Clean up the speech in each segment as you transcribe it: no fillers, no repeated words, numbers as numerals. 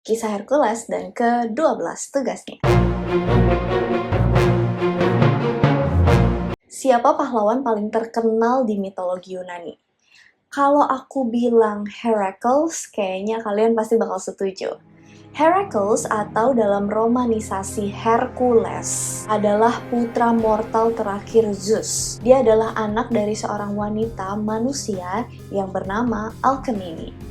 Kisah Hercules dan ke-12 tugasnya. Siapa pahlawan paling terkenal di mitologi Yunani? Kalau aku bilang Heracles, kayaknya kalian pasti bakal setuju. Heracles atau dalam romanisasi Hercules adalah putra mortal terakhir Zeus. Dia adalah anak dari seorang wanita manusia yang bernama Alkmene.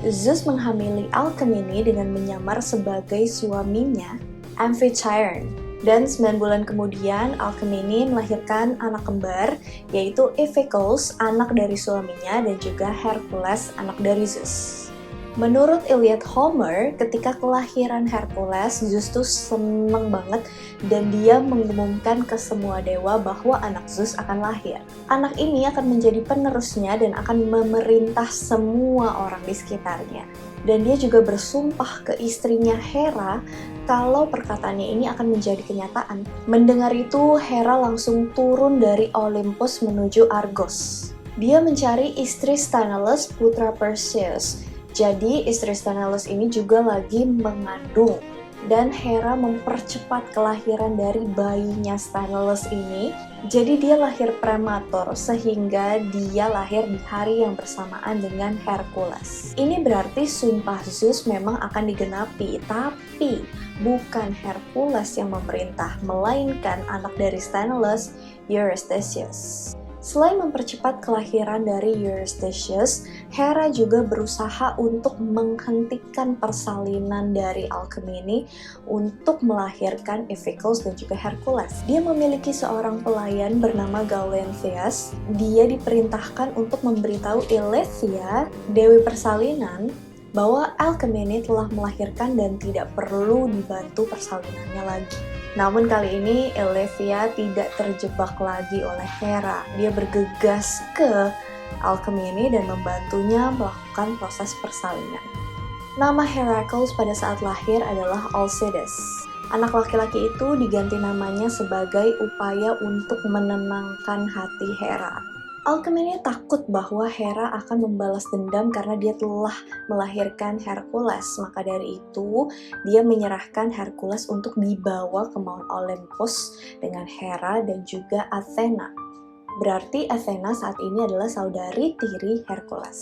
Zeus menghamili Alkmene dengan menyamar sebagai suaminya, Amphitryon. Dan 9 bulan kemudian, Alkmene melahirkan anak kembar, yaitu Iphiclus, anak dari suaminya, dan juga Hercules, anak dari Zeus. Menurut Iliad Homer, ketika kelahiran Hercules, Zeus tuh seneng banget dan dia mengumumkan ke semua dewa bahwa anak Zeus akan lahir. Anak ini akan menjadi penerusnya dan akan memerintah semua orang di sekitarnya. Dan dia juga bersumpah ke istrinya Hera kalau perkataannya ini akan menjadi kenyataan. Mendengar itu, Hera langsung turun dari Olympus menuju Argos. Dia mencari istri Sthenelus, putra Perseus. Jadi istri Sthenelus ini juga lagi mengandung. Dan Hera mempercepat kelahiran dari bayinya Sthenelus ini. Jadi dia lahir prematur sehingga dia lahir di hari yang bersamaan dengan Hercules. Ini berarti sumpah Zeus memang akan digenapi, tapi bukan Hercules yang memerintah, melainkan anak dari Sthenelus, Eurystheus. Selain mempercepat kelahiran dari Eurystheus, Hera juga berusaha untuk menghentikan persalinan dari Alkmene untuk melahirkan Iphiclus dan juga Hercules. Dia memiliki seorang pelayan bernama Gaulanthius. Dia diperintahkan untuk memberitahu Eileithyia, dewi persalinan, bahwa Alkmene telah melahirkan dan tidak perlu dibantu persalinannya lagi. Namun kali ini Eileithyia tidak terjebak lagi oleh Hera. Dia bergegas ke Alkmene dan membantunya melakukan proses persalinan. Nama Heracles pada saat lahir adalah Alcides. Anak laki-laki itu diganti namanya sebagai upaya untuk menenangkan hati Hera. Alkmene takut bahwa Hera akan membalas dendam karena dia telah melahirkan Hercules. Maka dari itu, dia menyerahkan Hercules untuk dibawa ke Mount Olympus dengan Hera dan juga Athena. Berarti Athena saat ini adalah saudari tiri Hercules.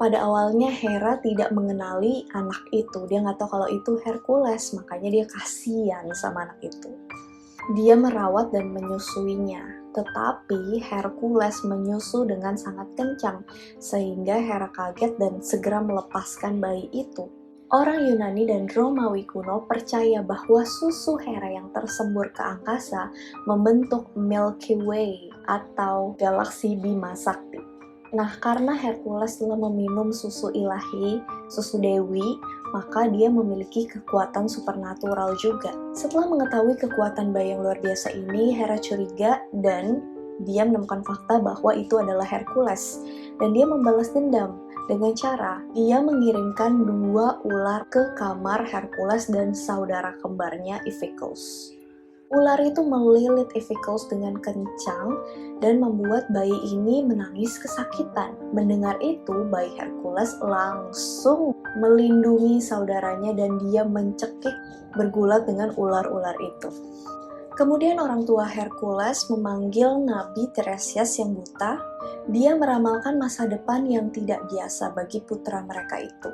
Pada awalnya Hera tidak mengenali anak itu. Dia nggak tahu kalau itu Hercules, makanya dia kasihan sama anak itu. Dia merawat dan menyusuinya. Tetapi Hercules menyusu dengan sangat kencang, sehingga Hera kaget dan segera melepaskan bayi itu. Orang Yunani dan Romawi kuno percaya bahwa susu Hera yang tersembur ke angkasa membentuk Milky Way atau galaksi Bima Sakti. Nah, karena Hercules telah meminum susu ilahi, susu dewi, maka dia memiliki kekuatan supernatural juga. Setelah mengetahui kekuatan bayi yang luar biasa ini, Hera curiga dan dia menemukan fakta bahwa itu adalah Hercules. Dan dia membalas dendam dengan cara dia mengirimkan 2 ular ke kamar Hercules dan saudara kembarnya Iphiclus. Ular itu melilit Iphiclus dengan kencang dan membuat bayi ini menangis kesakitan. Mendengar itu, bayi Hercules langsung melindungi saudaranya dan dia mencekik bergulat dengan ular-ular itu. Kemudian orang tua Hercules memanggil Nabi Tiresias yang buta. Dia meramalkan masa depan yang tidak biasa bagi putra mereka itu.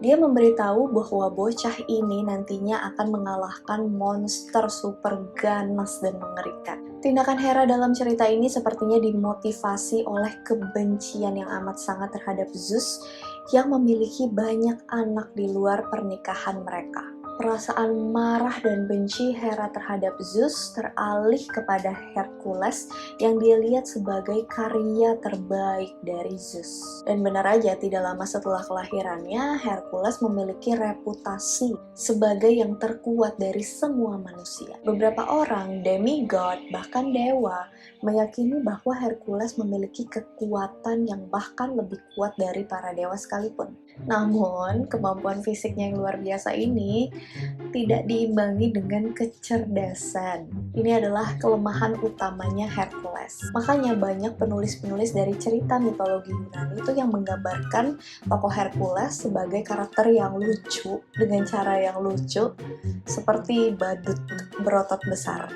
Dia memberitahu bahwa bocah ini nantinya akan mengalahkan monster super ganas dan mengerikan. Tindakan Hera dalam cerita ini sepertinya dimotivasi oleh kebencian yang amat sangat terhadap Zeus yang memiliki banyak anak di luar pernikahan mereka. Perasaan marah dan benci Hera terhadap Zeus teralih kepada Hercules yang dia lihat sebagai karya terbaik dari Zeus. Dan benar aja, tidak lama setelah kelahirannya, Hercules memiliki reputasi sebagai yang terkuat dari semua manusia. Beberapa orang, demigod, bahkan dewa, meyakini bahwa Hercules memiliki kekuatan yang bahkan lebih kuat dari para dewa sekalipun. Namun, kemampuan fisiknya yang luar biasa ini tidak diimbangi dengan kecerdasan. Ini adalah kelemahan utamanya Hercules. Makanya banyak penulis-penulis dari cerita mitologi Yunani itu yang menggambarkan tokoh Hercules sebagai karakter yang lucu dengan cara yang lucu seperti badut berotot besar.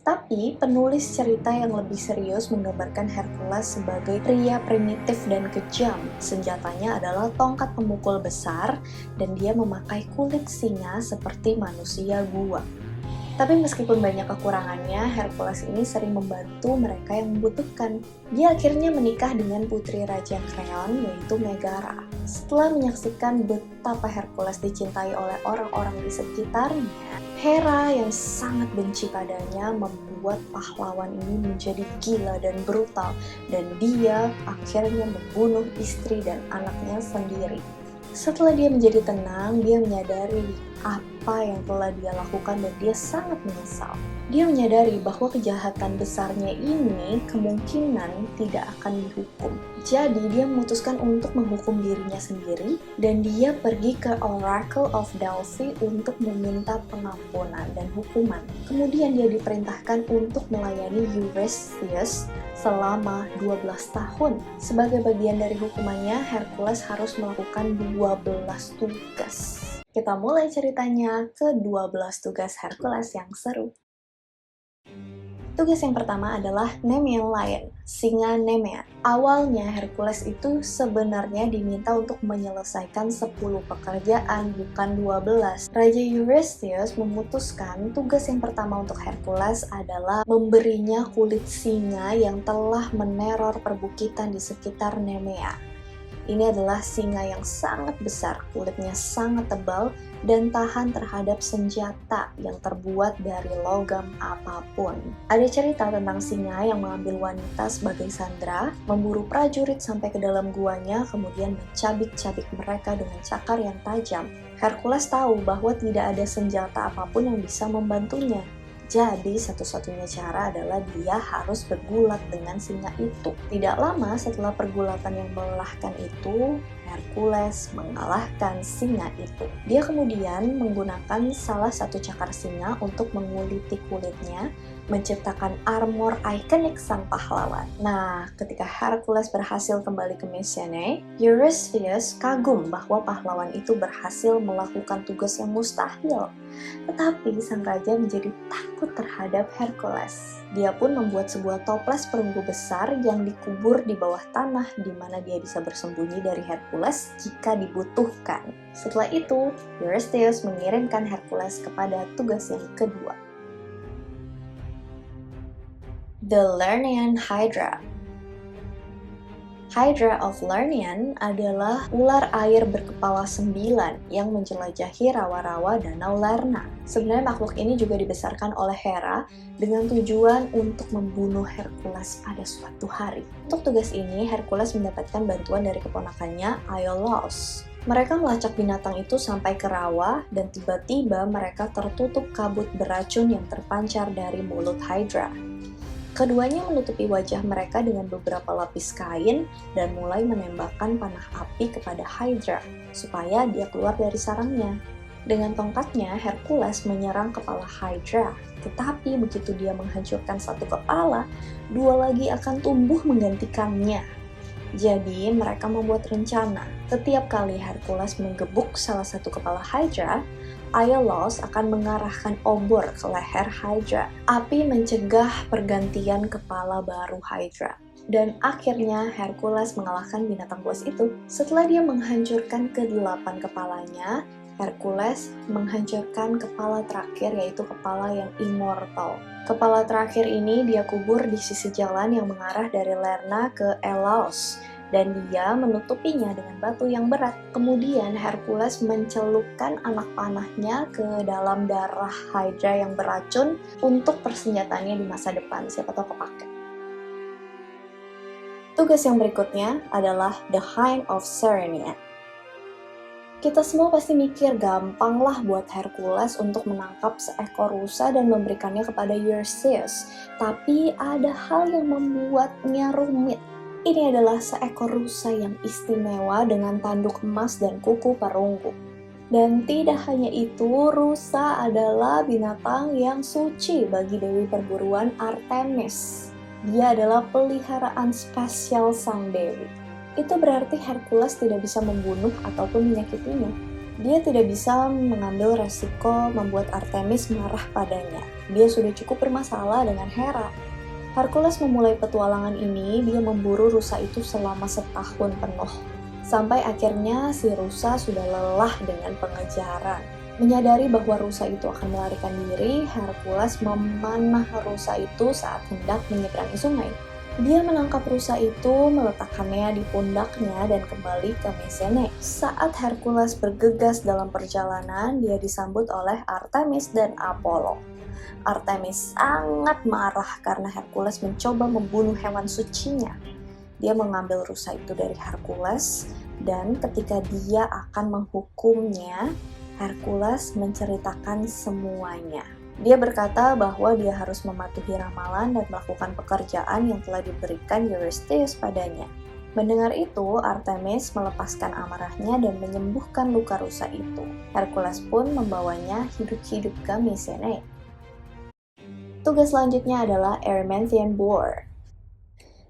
Tapi, penulis cerita yang lebih serius menggambarkan Hercules sebagai pria primitif dan kejam. Senjatanya adalah tongkat pemukul besar, dan dia memakai kulit singa seperti manusia gua. Tapi meskipun banyak kekurangannya, Hercules ini sering membantu mereka yang membutuhkan. Dia akhirnya menikah dengan putri Raja Kreon, yaitu Megara. Setelah menyaksikan betapa Hercules dicintai oleh orang-orang di sekitarnya, Hera yang sangat benci padanya membuat pahlawan ini menjadi gila dan brutal, dan dia akhirnya membunuh istri dan anaknya sendiri. Setelah dia menjadi tenang, dia menyadari apa yang telah dia lakukan dan dia sangat menyesal. Dia menyadari bahwa kejahatan besarnya ini kemungkinan tidak akan dihukum. Jadi dia memutuskan untuk menghukum dirinya sendiri dan dia pergi ke Oracle of Delphi untuk meminta pengampunan dan hukuman. Kemudian dia diperintahkan untuk melayani Eurystheus selama 12 tahun. Sebagai bagian dari hukumannya, Hercules harus melakukan 12 tugas. Kita mulai ceritanya ke 12 tugas Hercules yang seru. Tugas yang pertama adalah Nemean Lion, singa Nemea. Awalnya Hercules itu sebenarnya diminta untuk menyelesaikan 10 pekerjaan, bukan 12. Raja Eurystheus memutuskan tugas yang pertama untuk Hercules adalah memberinya kulit singa yang telah meneror perbukitan di sekitar Nemea. Ini adalah singa yang sangat besar, kulitnya sangat tebal, dan tahan terhadap senjata yang terbuat dari logam apapun. Ada cerita tentang singa yang mengambil wanita sebagai sandera, memburu prajurit sampai ke dalam guanya, kemudian mencabik-cabik mereka dengan cakar yang tajam. Hercules tahu bahwa tidak ada senjata apapun yang bisa membantunya. Jadi, satu-satunya cara adalah dia harus bergulat dengan singa itu. Tidak lama setelah pergulatan yang melelahkan itu, Hercules mengalahkan singa itu. Dia kemudian menggunakan salah satu cakar singa untuk menguliti kulitnya, menciptakan armor ikonik sang pahlawan. Nah, ketika Hercules berhasil kembali ke Mycenae, Eurystheus kagum bahwa pahlawan itu berhasil melakukan tugas yang mustahil. Tetapi sang raja menjadi takut terhadap Hercules. Dia pun membuat sebuah toples perunggu besar yang dikubur di bawah tanah di mana dia bisa bersembunyi dari Hercules jika dibutuhkan. Setelah itu, Eurystheus mengirimkan Hercules kepada tugas yang kedua. The Lernaean Hydra. Hydra of Lernaean adalah ular air berkepala 9 yang menjelajahi rawa-rawa Danau Lerna. Sebenarnya makhluk ini juga dibesarkan oleh Hera dengan tujuan untuk membunuh Hercules pada suatu hari. Untuk tugas ini, Hercules mendapatkan bantuan dari keponakannya Iolaus. Mereka melacak binatang itu sampai ke rawa dan tiba-tiba mereka tertutup kabut beracun yang terpancar dari mulut Hydra. Keduanya menutupi wajah mereka dengan beberapa lapis kain dan mulai menembakkan panah api kepada Hydra supaya dia keluar dari sarangnya. Dengan tongkatnya, Hercules menyerang kepala Hydra, tetapi begitu dia menghancurkan satu kepala, dua lagi akan tumbuh menggantikannya. Jadi, mereka membuat rencana. Setiap kali Hercules menggebuk salah satu kepala Hydra, Iolaus akan mengarahkan obor ke leher Hydra. Api mencegah pergantian kepala baru Hydra. Dan akhirnya Hercules mengalahkan binatang buas itu. Setelah dia menghancurkan ke-8 kepalanya, Hercules menghancurkan kepala terakhir, yaitu kepala yang immortal. Kepala terakhir ini dia kubur di sisi jalan yang mengarah dari Lerna ke Elaos, dan dia menutupinya dengan batu yang berat. Kemudian Hercules mencelupkan anak panahnya ke dalam darah Hydra yang beracun untuk persenjataannya di masa depan, siapa tahu kepake. Tugas yang berikutnya adalah The Hind of Cerynea. Kita semua pasti mikir gampang lah buat Hercules untuk menangkap seekor rusa dan memberikannya kepada Eurystheus. Tapi ada hal yang membuatnya rumit. Ini adalah seekor rusa yang istimewa dengan tanduk emas dan kuku perunggu. Dan tidak hanya itu, rusa adalah binatang yang suci bagi dewi perburuan Artemis. Dia adalah peliharaan spesial sang dewi. Itu berarti Hercules tidak bisa membunuh ataupun menyakitinya. Dia tidak bisa mengambil resiko membuat Artemis marah padanya. Dia sudah cukup bermasalah dengan Hera. Hercules memulai petualangan ini, dia memburu rusa itu selama setahun penuh. Sampai akhirnya si rusa sudah lelah dengan pengejaran. Menyadari bahwa rusa itu akan melarikan diri, Hercules memanah rusa itu saat hendak menyeberangi sungai. Dia menangkap rusa itu, meletakkannya di pundaknya dan kembali ke Mesene. Saat Hercules bergegas dalam perjalanan, dia disambut oleh Artemis dan Apollo. Artemis sangat marah karena Hercules mencoba membunuh hewan sucinya. Dia mengambil rusa itu dari Hercules, dan ketika dia akan menghukumnya, Hercules menceritakan semuanya. Dia berkata bahwa dia harus mematuhi ramalan dan melakukan pekerjaan yang telah diberikan Eurystheus padanya. Mendengar itu, Artemis melepaskan amarahnya dan menyembuhkan luka rusa itu. Hercules pun membawanya hidup-hidup ke Mycenae. Tugas selanjutnya adalah Erymanthian Boar.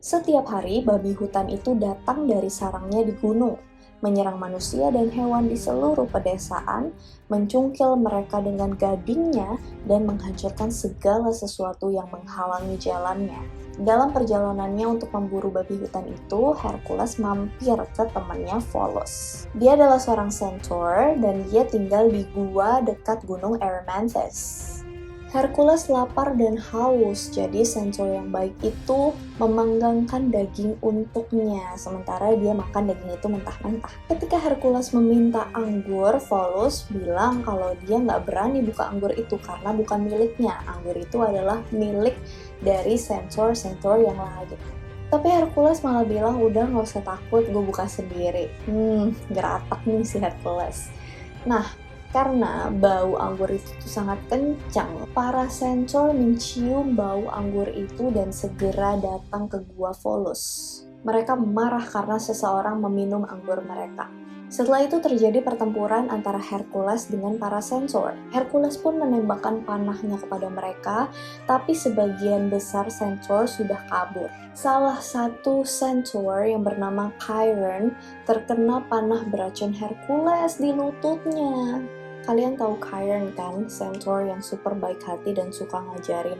Setiap hari, babi hutan itu datang dari sarangnya di gunung, menyerang manusia dan hewan di seluruh pedesaan, mencungkil mereka dengan gadingnya, dan menghancurkan segala sesuatu yang menghalangi jalannya. Dalam perjalanannya untuk memburu babi hutan itu, Hercules mampir ke temannya Pholus. Dia adalah seorang centaur dan dia tinggal di gua dekat gunung Erymanthus. Hercules lapar dan haus, jadi centaur yang baik itu memanggangkan daging untuknya, sementara dia makan daging itu mentah-mentah. Ketika Hercules meminta anggur, Pholus bilang kalau dia nggak berani buka anggur itu karena bukan miliknya. Anggur itu adalah milik dari centaur yang lain. Tapi Hercules malah bilang, udah nggak usah takut, gue buka sendiri. Geratak nih si Hercules. Nah, karena bau anggur itu sangat kencang, para centaur mencium bau anggur itu dan segera datang ke gua Pholus. Mereka marah karena seseorang meminum anggur mereka. Setelah itu terjadi pertempuran antara Hercules dengan para centaur. Hercules pun menembakkan panahnya kepada mereka, tapi sebagian besar centaur sudah kabur. Salah satu centaur yang bernama Chiron terkena panah beracun Hercules di lututnya. Kalian tahu Chiron kan, centaur yang super baik hati dan suka ngajarin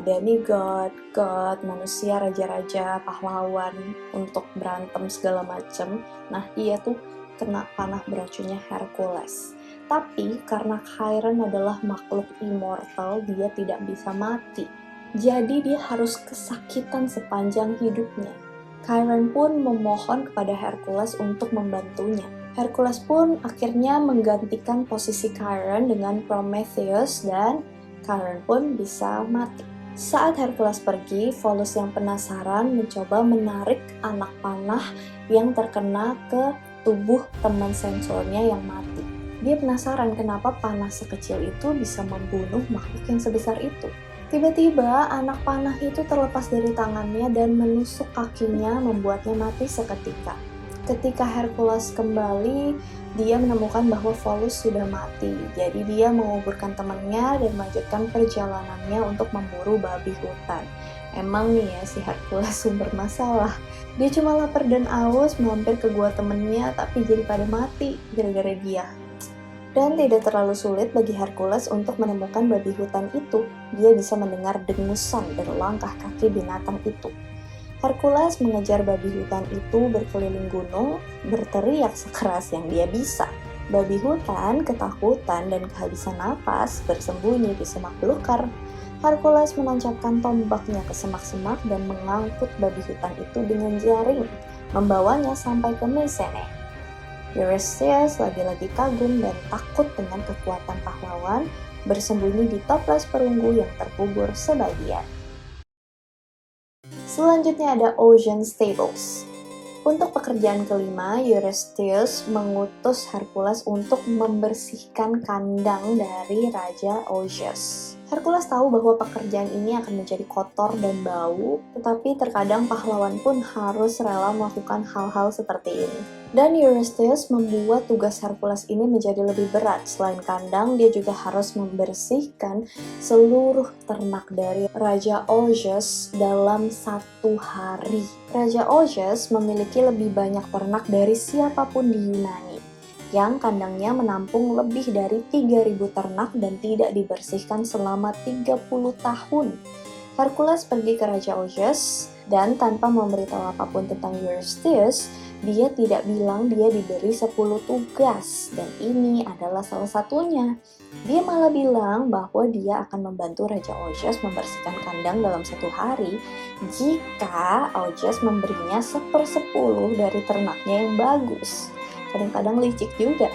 demigod, god, manusia, raja-raja, pahlawan untuk berantem segala macem. Nah, dia tuh kena panah beracunnya Hercules. Tapi karena Chiron adalah makhluk immortal, dia tidak bisa mati. Jadi dia harus kesakitan sepanjang hidupnya. Chiron pun memohon kepada Hercules untuk membantunya. Hercules pun akhirnya menggantikan posisi Chiron dengan Prometheus dan Chiron pun bisa mati. Saat Hercules pergi, Pholus yang penasaran mencoba menarik anak panah yang terkena ke tubuh teman centaurnya yang mati. Dia penasaran kenapa panah sekecil itu bisa membunuh makhluk yang sebesar itu. Tiba-tiba anak panah itu terlepas dari tangannya dan menusuk kakinya, membuatnya mati seketika. Ketika Hercules kembali, dia menemukan bahwa Pholus sudah mati. Jadi dia menguburkan temannya dan melanjutkan perjalanannya untuk memburu babi hutan. Emang nih ya, si Hercules sumber masalah. Dia cuma lapar dan aus, mampir ke gua temennya, tapi jadi pada mati gara-gara dia. Dan tidak terlalu sulit bagi Hercules untuk menemukan babi hutan itu. Dia bisa mendengar dengusan dan langkah kaki binatang itu. Hercules mengejar babi hutan itu berkeliling gunung, berteriak sekeras yang dia bisa. Babi hutan ketakutan dan kehabisan napas bersembunyi di semak belukar. Hercules menancapkan tombaknya ke semak-semak dan mengangkut babi hutan itu dengan jaring, membawanya sampai ke Mycenae. Eurystheus lagi-lagi kagum dan takut dengan kekuatan pahlawan, bersembunyi di toples perunggu yang terkubur sebagian. Selanjutnya ada Ocean Stables. Untuk pekerjaan kelima, Eurystheus mengutus Hercules untuk membersihkan kandang dari Raja Oceus. Hercules tahu bahwa pekerjaan ini akan menjadi kotor dan bau, tetapi terkadang pahlawan pun harus rela melakukan hal-hal seperti ini. Dan Eurystheus membuat tugas Hercules ini menjadi lebih berat. Selain kandang, dia juga harus membersihkan seluruh ternak dari Raja Augeas dalam 1 hari. Raja Augeas memiliki lebih banyak ternak dari siapapun di Yunani, yang kandangnya menampung lebih dari 3.000 ternak dan tidak dibersihkan selama 30 tahun. Hercules pergi ke Raja Augeas dan tanpa memberitahu apapun tentang Eurystheus, dia tidak bilang dia diberi 10 tugas dan ini adalah salah satunya. Dia malah bilang bahwa dia akan membantu Raja Augeas membersihkan kandang dalam 1 hari jika Augeas memberinya 1/10 dari ternaknya yang bagus. Kadang-kadang licik juga.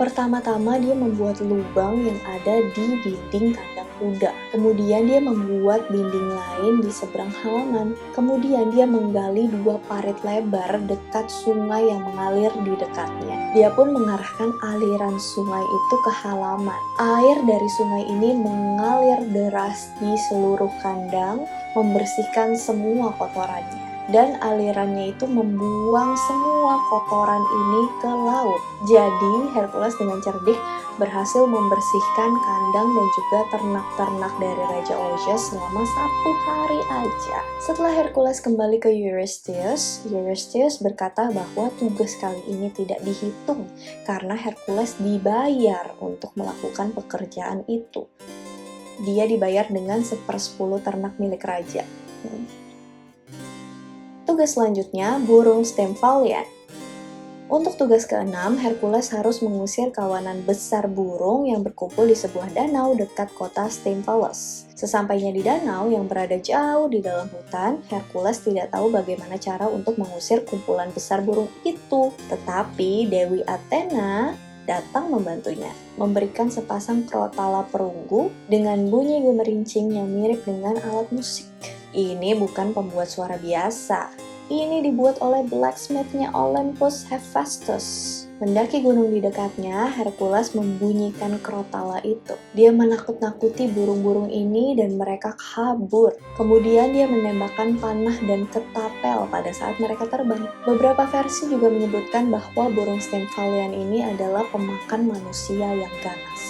Pertama-tama dia membuat lubang yang ada di dinding kandang kuda. Kemudian dia membuat dinding lain di seberang halaman. Kemudian dia menggali 2 parit lebar dekat sungai yang mengalir di dekatnya. Dia pun mengarahkan aliran sungai itu ke halaman. Air dari sungai ini mengalir deras di seluruh kandang, membersihkan semua kotorannya. Dan alirannya itu membuang semua kotoran ini ke laut. Jadi Hercules dengan cerdik berhasil membersihkan kandang dan juga ternak-ternak dari Raja Augeas selama 1 hari aja. Setelah Hercules kembali ke Eurystheus, Eurystheus berkata bahwa tugas kali ini tidak dihitung karena Hercules dibayar untuk melakukan pekerjaan itu. Dia dibayar dengan 1/10 ternak milik raja. Tugas selanjutnya, burung Stymphalian. Untuk tugas ke-6, Hercules harus mengusir kawanan besar burung yang berkumpul di sebuah danau dekat kota Stymphalus. Sesampainya di danau yang berada jauh di dalam hutan, Hercules tidak tahu bagaimana cara untuk mengusir kumpulan besar burung itu. Tetapi Dewi Athena datang membantunya, memberikan sepasang krotala perunggu dengan bunyi gemerincing yang mirip dengan alat musik. Ini bukan pembuat suara biasa. Ini dibuat oleh blacksmith-nya Olympus Hephaestus. Mendaki gunung di dekatnya, Hercules membunyikan krotala itu. Dia menakut-nakuti burung-burung ini dan mereka kabur. Kemudian dia menembakkan panah dan ketapel pada saat mereka terbang. Beberapa versi juga menyebutkan bahwa burung Stymphalian ini adalah pemakan manusia yang ganas.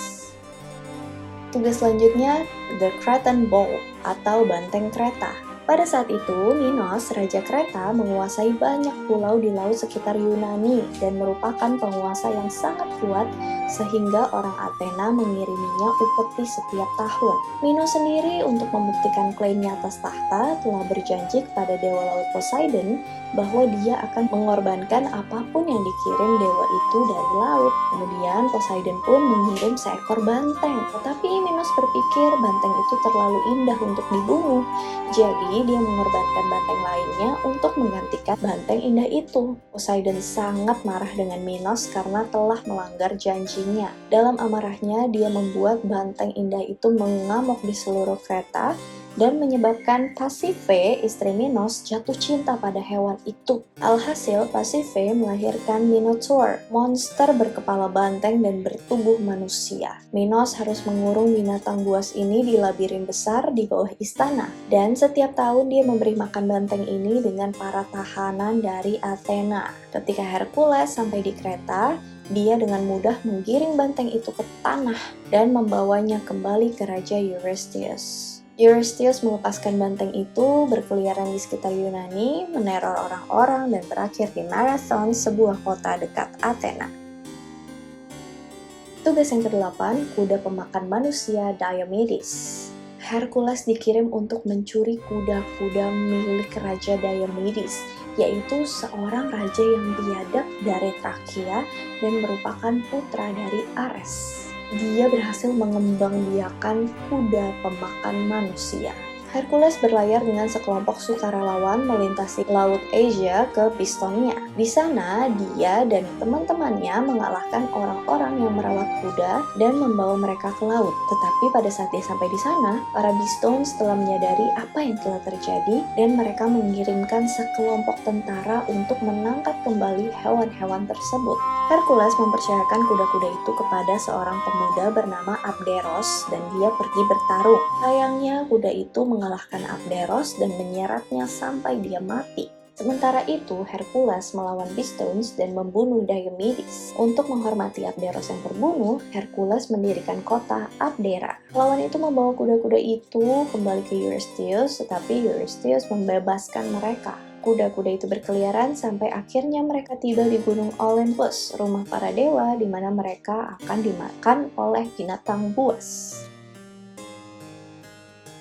Tugas selanjutnya, The Cretan Bow atau banteng Kreta. Pada saat itu, Minos, Raja Kreta, menguasai banyak pulau di laut sekitar Yunani dan merupakan penguasa yang sangat kuat sehingga orang Athena mengiriminya upeti setiap tahun. Minos sendiri untuk membuktikan klaimnya atas tahta telah berjanji kepada Dewa Laut Poseidon bahwa dia akan mengorbankan apapun yang dikirim dewa itu dari laut. Kemudian Poseidon pun mengirim seekor banteng, tetapi Minos berpikir banteng itu terlalu indah untuk dibunuh. Jadi dia mengorbankan banteng lainnya untuk menggantikan banteng indah itu. Poseidon sangat marah dengan Minos karena telah melanggar janjinya. Dalam amarahnya, dia membuat banteng indah itu mengamuk di seluruh Kreta dan menyebabkan Pasiphae, istri Minos, jatuh cinta pada hewan itu. Alhasil, Pasiphae melahirkan Minotaur, monster berkepala banteng dan bertubuh manusia. Minos harus mengurung binatang buas ini di labirin besar di bawah istana, dan setiap tahun dia memberi makan banteng ini dengan para tahanan dari Athena. Ketika Hercules sampai di Kreta, dia dengan mudah menggiring banteng itu ke tanah dan membawanya kembali ke Raja Eurystheus. Eurystheus melepaskan banteng itu, berkeliaran di sekitar Yunani, meneror orang-orang, dan berakhir di Marathon, sebuah kota dekat Athena. Tugas yang ke-8, kuda pemakan manusia Diomedes. Hercules dikirim untuk mencuri kuda-kuda milik Raja Diomedes, yaitu seorang raja yang biadab dari Trakia dan merupakan putra dari Ares. Dia berhasil mengembangbiakan kuda pemakan manusia. Hercules berlayar dengan sekelompok sukarelawan melintasi Laut Asia ke Pistonia. Di sana, dia dan teman-temannya mengalahkan orang-orang yang merawat kuda dan membawa mereka ke laut. Tetapi pada saat dia sampai di sana, para Beastones telah menyadari apa yang telah terjadi dan mereka mengirimkan sekelompok tentara untuk menangkap kembali hewan-hewan tersebut. Hercules mempercayakan kuda-kuda itu kepada seorang pemuda bernama Abderos dan dia pergi bertarung. Sayangnya, kuda itu mengalahkan Abderos dan menyeretnya sampai dia mati. Sementara itu, Hercules melawan Beastones dan membunuh Diomedes. Untuk menghormati Abderos yang terbunuh, Hercules mendirikan kota Abdera. Lawan itu membawa kuda-kuda itu kembali ke Eurystheus, tetapi Eurystheus membebaskan mereka. Kuda-kuda itu berkeliaran sampai akhirnya mereka tiba di Gunung Olympus, rumah para dewa di mana mereka akan dimakan oleh binatang buas.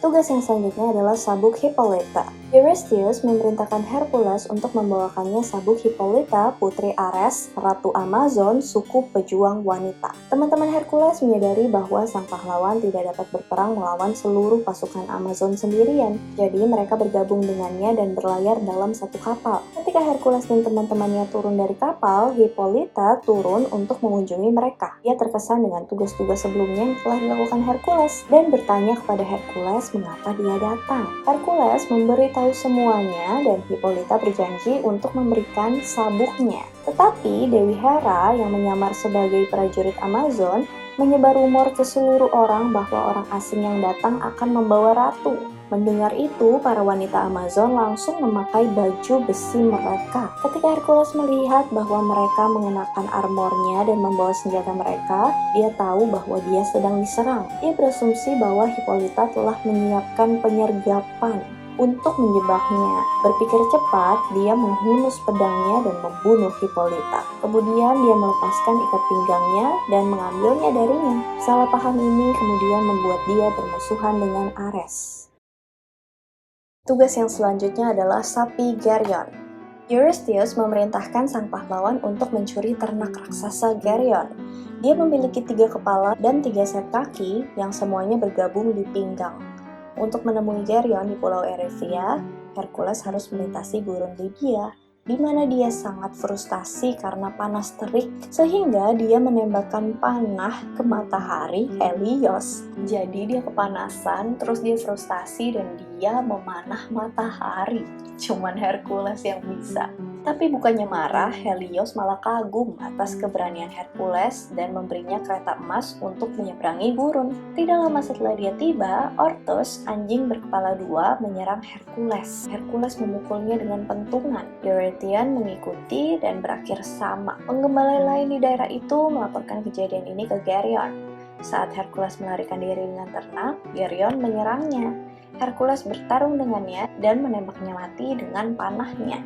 Tugas yang selanjutnya adalah sabuk Hippolyta. Eurystheus memerintahkan Hercules untuk membawakannya sabuk Hippolyta, putri Ares, ratu Amazon, suku pejuang wanita. Teman-teman Hercules menyadari bahwa sang pahlawan tidak dapat berperang melawan seluruh pasukan Amazon sendirian, jadi mereka bergabung dengannya dan berlayar dalam satu kapal. Ketika Hercules dan teman-temannya turun dari kapal, Hippolyta turun untuk mengunjungi mereka. Ia terkesan dengan tugas-tugas sebelumnya yang telah dilakukan Hercules dan bertanya kepada Hercules mengapa dia datang. Hercules memberitahu semuanya dan Hippolyta berjanji untuk memberikan sabuknya. Tetapi Dewi Hera yang menyamar sebagai prajurit Amazon menyebar rumor ke seluruh orang bahwa orang asing yang datang akan membawa ratu. Mendengar itu, para wanita Amazon langsung memakai baju besi mereka. Ketika Hercules melihat bahwa mereka mengenakan armornya dan membawa senjata mereka, dia tahu bahwa dia sedang diserang. Dia berasumsi bahwa Hippolyta telah menyiapkan penyergapan untuk menjebaknya. Berpikir cepat, dia menghunus pedangnya dan membunuh Hippolyta. Kemudian dia melepaskan ikat pinggangnya dan mengambilnya darinya. Salah paham ini kemudian membuat dia bermusuhan dengan Ares. Tugas yang selanjutnya adalah sapi Geryon. Eurystheus memerintahkan sang pahlawan untuk mencuri ternak raksasa Geryon. Dia memiliki 3 kepala dan 3 set kaki yang semuanya bergabung di pinggang. Untuk menemui Geryon di Pulau Erythea, Hercules harus melintasi gurun Libya, di mana dia sangat frustasi karena panas terik, sehingga dia menembakkan panah ke matahari Helios. Jadi dia kepanasan, terus dia frustasi dan dia memanah matahari. Cuman Hercules yang bisa. Tapi bukannya marah, Helios malah kagum atas keberanian Hercules dan memberinya kereta emas untuk menyeberangi gurun. Tidak lama setelah dia tiba, Orthus, anjing berkepala 2, menyerang Hercules. Hercules memukulnya dengan pentungan. Eurytion mengikuti dan berakhir sama. Penggembala lain di daerah itu melaporkan kejadian ini ke Geryon. Saat Hercules melarikan diri dengan ternak, Geryon menyerangnya. Hercules bertarung dengannya dan menembaknya mati dengan panahnya.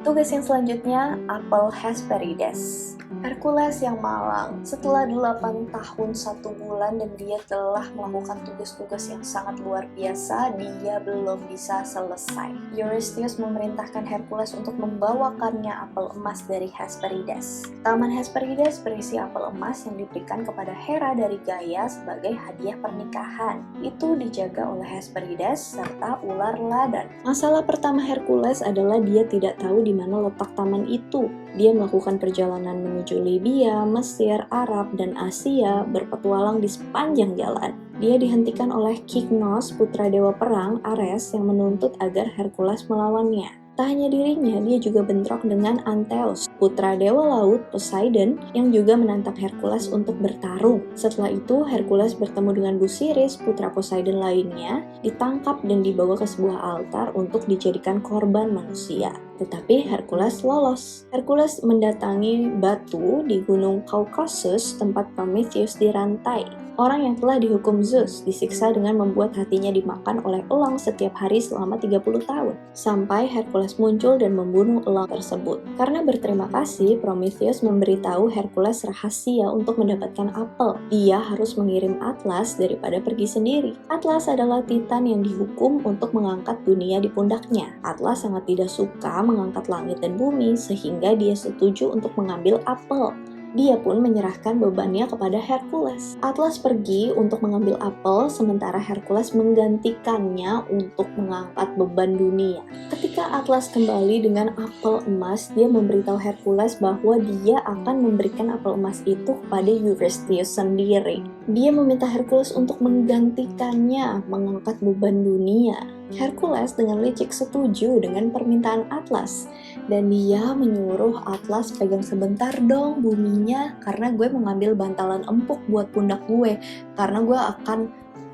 Tugas yang selanjutnya, apel Hesperides. Hercules yang malang, setelah 8 tahun 1 bulan dan dia telah melakukan tugas-tugas yang sangat luar biasa, dia belum bisa selesai. Eurystheus memerintahkan Hercules untuk membawakannya apel emas dari Hesperides. Taman Hesperides berisi apel emas yang diberikan kepada Hera dari Gaia sebagai hadiah pernikahan. Itu dijaga oleh Hesperides serta ular ladan. Masalah pertama Hercules adalah dia tidak tahu di mana letak taman itu. Dia melakukan perjalanan menuju Libya, Mesir, Arab, dan Asia, berpetualang di sepanjang jalan. Dia dihentikan oleh Kyknos, putra dewa perang, Ares, yang menuntut agar Hercules melawannya. Tak hanya dirinya, dia juga bentrok dengan Anteus, putra dewa laut Poseidon, yang juga menantang Hercules untuk bertarung. Setelah itu, Hercules bertemu dengan Busiris, putra Poseidon lainnya, ditangkap dan dibawa ke sebuah altar untuk dijadikan korban manusia. Tetapi Hercules lolos. Hercules mendatangi batu di gunung Caucasus, tempat Prometheus dirantai. Orang yang telah dihukum Zeus disiksa dengan membuat hatinya dimakan oleh elang setiap hari selama 30 tahun. Sampai Hercules muncul dan membunuh elang tersebut. Karena berterima kasih, Prometheus memberitahu Hercules rahasia untuk mendapatkan apel. Dia harus mengirim Atlas daripada pergi sendiri. Atlas adalah Titan yang dihukum untuk mengangkat dunia di pundaknya. Atlas sangat tidak suka mengangkat langit dan bumi, sehingga dia setuju untuk mengambil apel. Dia pun menyerahkan bebannya kepada Hercules. Atlas pergi untuk mengambil apel, sementara Hercules menggantikannya untuk mengangkat beban dunia. Ketika Atlas kembali dengan apel emas, dia memberitahu Hercules bahwa dia akan memberikan apel emas itu kepada Eurystheus sendiri. Dia meminta Hercules untuk menggantikannya mengangkat beban dunia. Hercules dengan licik setuju dengan permintaan Atlas, dan dia menyuruh Atlas pegang sebentar dong buminya, karena gue mau ngambil bantalan empuk buat pundak gue, karena gue akan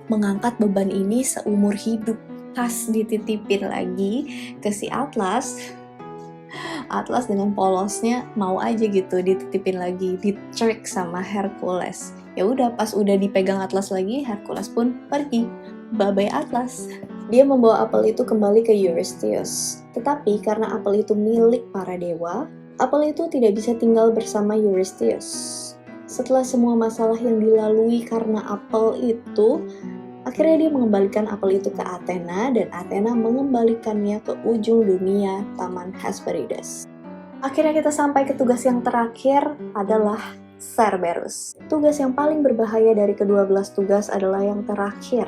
mengangkat beban ini seumur hidup. Pas dititipin lagi ke si Atlas, Atlas dengan polosnya mau aja gitu dititipin lagi, di-trick sama Hercules. Ya udah, pas udah dipegang Atlas lagi, Hercules pun pergi. Bye-bye Atlas. Dia membawa apel itu kembali ke Eurystheus. Tetapi karena apel itu milik para dewa, apel itu tidak bisa tinggal bersama Eurystheus. Setelah semua masalah yang dilalui karena apel itu, akhirnya dia mengembalikan apel itu ke Athena, dan Athena mengembalikannya ke ujung dunia, Taman Hesperides. Akhirnya kita sampai ke tugas yang terakhir, adalah Cerberus. Tugas yang paling berbahaya dari ke-12 tugas adalah yang terakhir.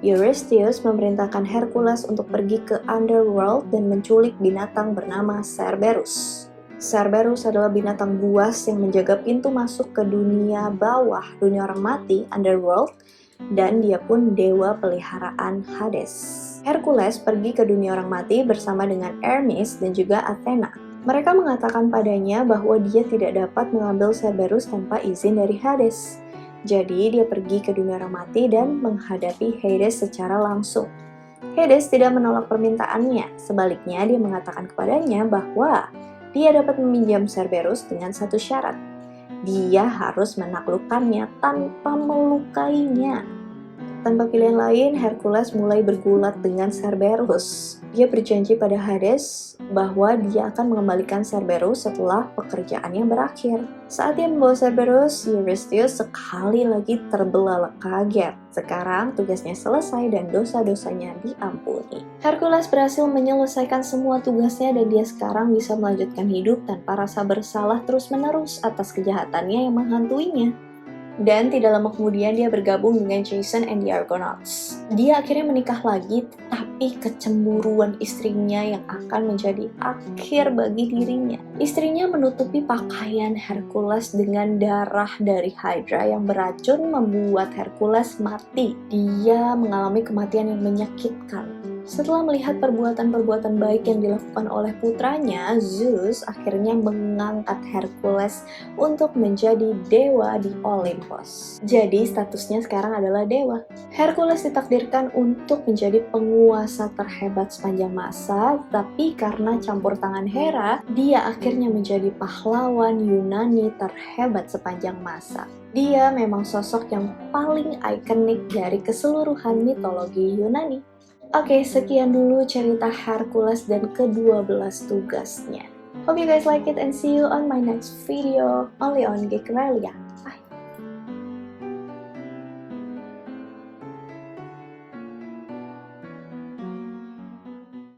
Eurystheus memerintahkan Hercules untuk pergi ke Underworld dan menculik binatang bernama Cerberus. Cerberus adalah binatang buas yang menjaga pintu masuk ke dunia bawah, dunia orang mati, Underworld, dan dia pun dewa peliharaan Hades. Hercules pergi ke dunia orang mati bersama dengan Hermes dan juga Athena. Mereka mengatakan padanya bahwa dia tidak dapat mengambil Cerberus tanpa izin dari Hades. Jadi dia pergi ke dunia orang mati dan menghadapi Hades secara langsung. Hades tidak menolak permintaannya, sebaliknya dia mengatakan kepadanya bahwa dia dapat meminjam Cerberus dengan satu syarat. Dia harus menaklukkannya tanpa melukainya. Tanpa pilihan lain, Hercules mulai bergulat dengan Cerberus. Dia berjanji pada Hades bahwa dia akan mengembalikan Cerberus setelah pekerjaannya berakhir. Saat dia membawa Cerberus, Eurystheus sekali lagi terbelalak kaget. Sekarang tugasnya selesai dan dosa-dosanya diampuni. Hercules berhasil menyelesaikan semua tugasnya dan dia sekarang bisa melanjutkan hidup tanpa rasa bersalah terus-menerus atas kejahatannya yang menghantuinya. Dan tidak lama kemudian dia bergabung dengan Jason and the Argonauts. Dia akhirnya menikah lagi, tapi kecemburuan istrinya yang akan menjadi akhir bagi dirinya. Istrinya menutupi pakaian Hercules dengan darah dari Hydra yang beracun membuat Hercules mati. Dia mengalami kematian yang menyakitkan. Setelah melihat perbuatan-perbuatan baik yang dilakukan oleh putranya, Zeus akhirnya mengangkat Hercules untuk menjadi dewa di Olympus. Jadi statusnya sekarang adalah dewa. Hercules ditakdirkan untuk menjadi penguasa terhebat sepanjang masa, tapi karena campur tangan Hera, dia akhirnya menjadi pahlawan Yunani terhebat sepanjang masa. Dia memang sosok yang paling ikonik dari keseluruhan mitologi Yunani. Oke, sekian dulu cerita Hercules dan ke-12 tugasnya. Hope you guys like it and see you on my next video only on Geekralia. Bye!